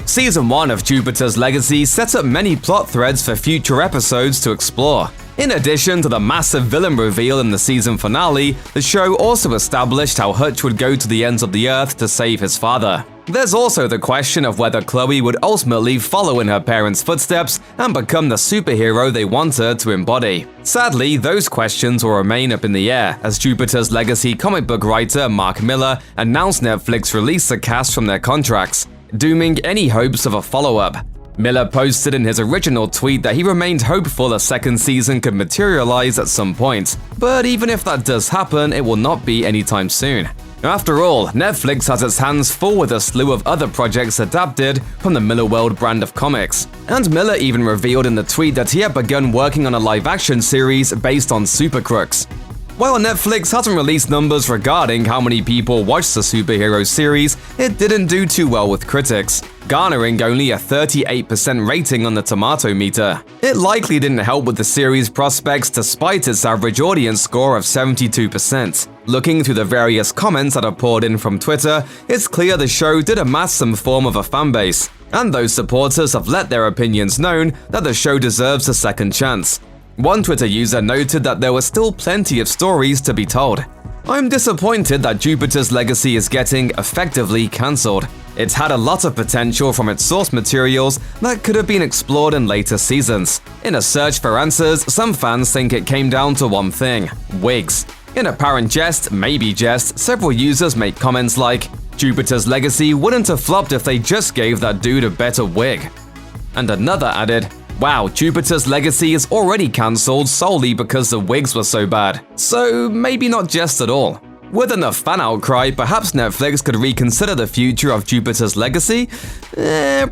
Season 1 of Jupiter's Legacy set up many plot threads for future episodes to explore. In addition to the massive villain reveal in the season finale, the show also established how Hutch would go to the ends of the earth to save his father. There's also the question of whether Chloe would ultimately follow in her parents' footsteps and become the superhero they want her to embody. Sadly, those questions will remain up in the air as Jupiter's Legacy comic book writer Mark Miller announced Netflix released the cast from their contracts, dooming any hopes of a follow-up. Miller posted in his original tweet that he remained hopeful a second season could materialize at some point, but even if that does happen, it will not be anytime soon. After all, Netflix has its hands full with a slew of other projects adapted from the Miller World brand of comics, and Miller even revealed in the tweet that he had begun working on a live-action series based on Super Crooks. While Netflix hasn't released numbers regarding how many people watched the superhero series, it didn't do too well with critics, garnering only a 38% rating on the tomato meter. It likely didn't help with the series' prospects despite its average audience score of 72%. Looking through the various comments that are poured in from Twitter, it's clear the show did amass some form of a fanbase, and those supporters have let their opinions known that the show deserves a second chance. One Twitter user noted that there were still plenty of stories to be told. I'm disappointed that Jupiter's Legacy is getting effectively cancelled. It's had a lot of potential from its source materials that could have been explored in later seasons. In a search for answers, some fans think it came down to one thing: wigs. In apparent jest, maybe jest, several users make comments like, "Jupiter's Legacy wouldn't have flopped if they just gave that dude a better wig." And another added, "Wow, Jupiter's Legacy is already cancelled solely because the wigs were so bad. So maybe not jest at all." With enough fan outcry, perhaps Netflix could reconsider the future of Jupiter's Legacy?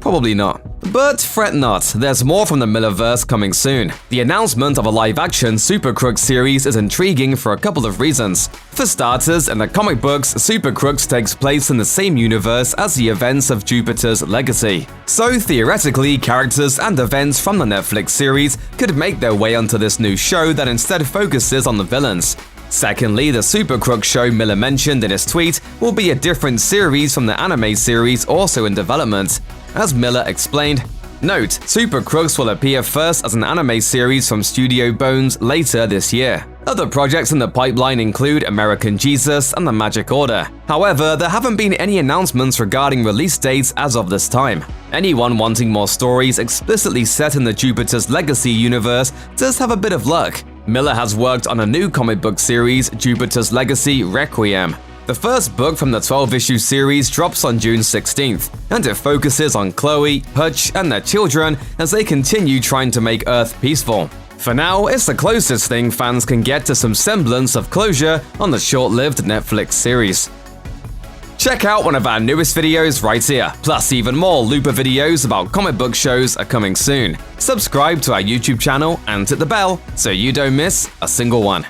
Probably not. But fret not, there's more from the Millerverse coming soon. The announcement of a live-action Super Crooks series is intriguing for a couple of reasons. For starters, in the comic books, Super Crooks takes place in the same universe as the events of Jupiter's Legacy. So theoretically, characters and events from the Netflix series could make their way onto this new show that instead focuses on the villains. Secondly, the Super Crooks show Miller mentioned in his tweet will be a different series from the anime series also in development. As Miller explained, note, Super Crooks will appear first as an anime series from Studio Bones later this year. Other projects in the pipeline include American Jesus and the Magic Order. However, there haven't been any announcements regarding release dates as of this time. Anyone wanting more stories explicitly set in the Jupiter's Legacy universe does have a bit of luck. Miller has worked on a new comic book series, Jupiter's Legacy Requiem. The first book from the 12-issue series drops on June 16th, and it focuses on Chloe, Hutch, and their children as they continue trying to make Earth peaceful. For now, it's the closest thing fans can get to some semblance of closure on the short-lived Netflix series. Check out one of our newest videos right here, plus even more Looper videos about comic book shows are coming soon. Subscribe to our YouTube channel and hit the bell so you don't miss a single one.